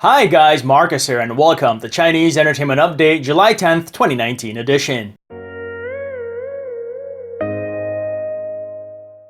Hi guys, Marcus here and welcome to Chinese Entertainment Update July 10th, 2019 edition.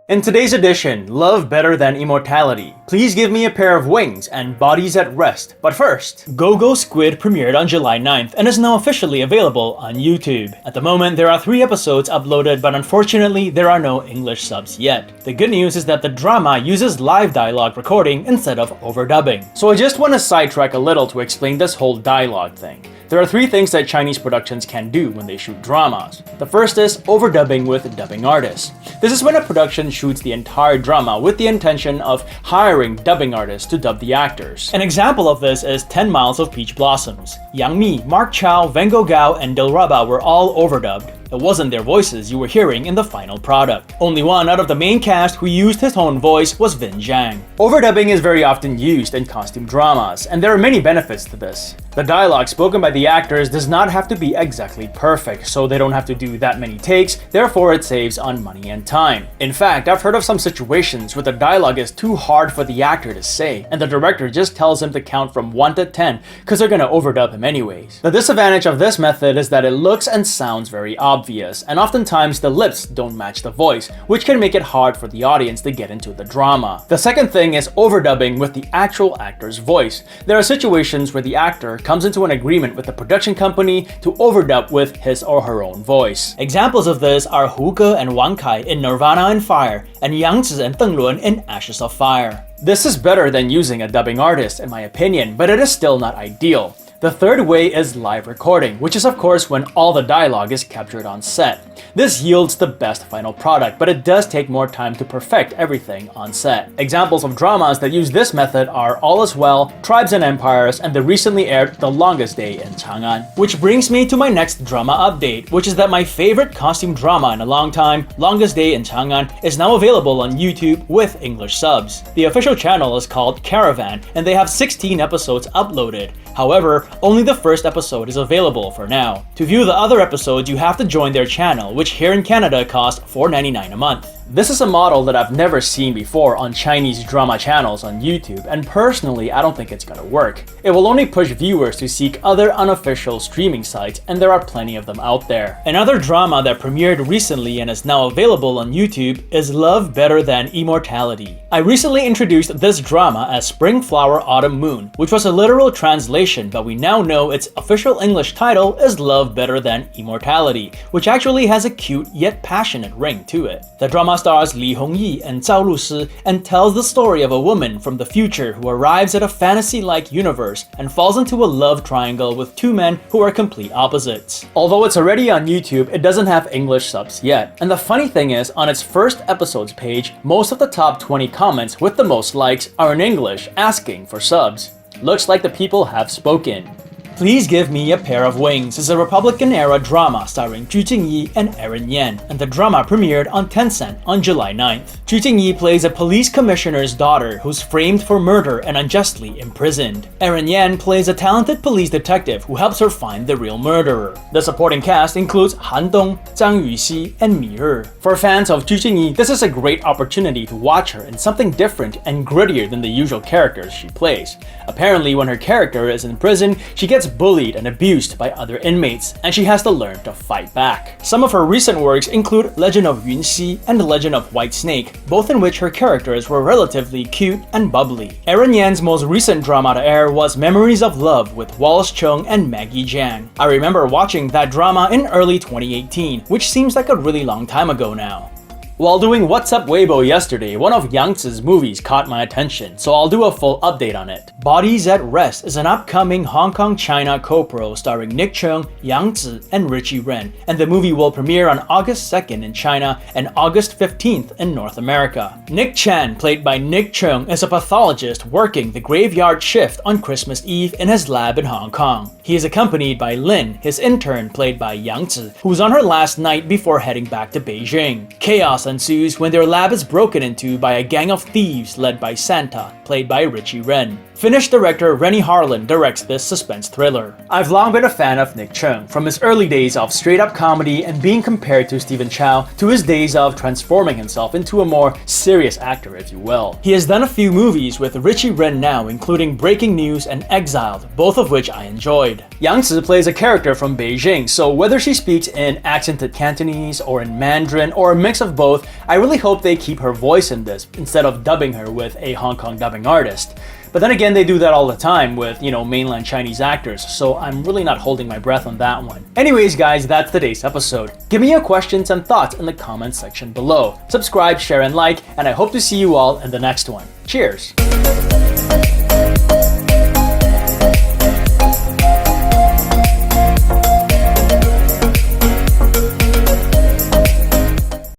In today's edition, love better than immortality. Please give me a pair of wings and bodies at rest. But first, Go-Go Squid premiered on July 9th and is now officially available on YouTube. At the moment, there are 3 episodes uploaded, but unfortunately, there are no English subs yet. The good news is that the drama uses live dialogue recording instead of overdubbing. So I just want to sidetrack a little to explain this whole dialogue thing. There are 3 things that Chinese productions can do when they shoot dramas. The first is overdubbing with dubbing artists. This is when a production shoots the entire drama with the intention of hiring dubbing artists to dub the actors. An example of this is 10 Miles of Peach Blossoms. Yang Mi, Mark Chow, Van Gogh Gao, and Dilraba were all overdubbed. It wasn't their voices you were hearing in the final product. Only one out of the main cast who used his own voice was Vin Zhang. Overdubbing is very often used in costume dramas, and there are many benefits to this. The dialogue spoken by the actors does not have to be exactly perfect, so they don't have to do that many takes, therefore it saves on money and time. In fact, I've heard of some situations where the dialogue is too hard for the actor to say, and the director just tells him to count from 1 to 10 because they're gonna overdub him anyways. The disadvantage of this method is that it looks and sounds very obvious, and oftentimes the lips don't match the voice, which can make it hard for the audience to get into the drama. The second thing is overdubbing with the actual actor's voice. There are situations where the actor comes into an agreement with the production company to overdub with his or her own voice. Examples of this are Hu Ge and Wang Kai in Nirvana and Fire, and Yang Zi and Deng Luan in Ashes of Fire. This is better than using a dubbing artist in my opinion, but it is still not ideal. The third way is live recording, which is of course when all the dialogue is captured on set. This yields the best final product, but it does take more time to perfect everything on set. Examples of dramas that use this method are All Is Well, Tribes and Empires, and the recently aired The Longest Day in Chang'an. Which brings me to my next drama update, which is that my favorite costume drama in a long time, Longest Day in Chang'an, is now available on YouTube with English subs. The official channel is called Caravan, and they have 16 episodes uploaded. However, only the first episode is available for now. To view the other episodes, you have to join their channel, which here in Canada costs $4.99 a month. This is a model that I've never seen before on Chinese drama channels on YouTube, and personally, I don't think it's gonna work. It will only push viewers to seek other unofficial streaming sites, and there are plenty of them out there. Another drama that premiered recently and is now available on YouTube is Love Better Than Immortality. I recently introduced this drama as Spring Flower Autumn Moon, which was a literal translation, but we now know its official English title is Love Better Than Immortality, which actually has a cute yet passionate ring to it. The drama stars Li Hongyi and Zhao Lusi and tells the story of a woman from the future who arrives at a fantasy-like universe and falls into a love triangle with 2 men who are complete opposites. Although it's already on YouTube, it doesn't have English subs yet. And the funny thing is, on its first episodes page, most of the top 20 comments with the most likes are in English asking for subs. Looks like the people have spoken. Please Give Me a Pair of Wings is a Republican-era drama starring Zhu Jingyi and Erin Yan, and the drama premiered on Tencent on July 9th. Zhu Jingyi plays a police commissioner's daughter who's framed for murder and unjustly imprisoned. Erin Yan plays a talented police detective who helps her find the real murderer. The supporting cast includes Han Dong, Zhang Yuxi, and Mi Er. For fans of Zhu Jingyi, this is a great opportunity to watch her in something different and grittier than the usual characters she plays. Apparently, when her character is in prison, she gets bullied and abused by other inmates, and she has to learn to fight back. Some of her recent works include Legend of Yunxi and The Legend of White Snake, both in which her characters were relatively cute and bubbly. Erin Yan's most recent drama to air was Memories of Love with Wallace Chung and Maggie Jiang. I remember watching that drama in early 2018, which seems like a really long time ago now. While doing What's Up Weibo yesterday, one of Yang Zi's movies caught my attention, so I'll do a full update on it. Bodies at Rest is an upcoming Hong Kong-China co-pro starring Nick Chung, Yang Zi, and Richie Ren, and the movie will premiere on August 2nd in China and August 15th in North America. Nick Chan, played by Nick Chung, is a pathologist working the graveyard shift on Christmas Eve in his lab in Hong Kong. He is accompanied by Lin, his intern played by Yang Zi, who's on her last night before heading back to Beijing. Chaos ensues when their lab is broken into by a gang of thieves led by Santa, played by Richie Ren. Finnish director Rennie Harlin directs this suspense thriller. I've long been a fan of Nick Chung, from his early days of straight-up comedy and being compared to Stephen Chow, to his days of transforming himself into a more serious actor, if you will. He has done a few movies with Richie Ren now, including Breaking News and Exiled, both of which I enjoyed. Yang Zi plays a character from Beijing, so whether she speaks in accented Cantonese or in Mandarin or a mix of both, I really hope they keep her voice in this instead of dubbing her with a Hong Kong dubbing artist. But then again, they do that all the time with, mainland Chinese actors, so I'm really not holding my breath on that one. Anyways guys, that's today's episode. Give me your questions and thoughts in the comments section below. Subscribe, share, and like, and I hope to see you all in the next one. Cheers!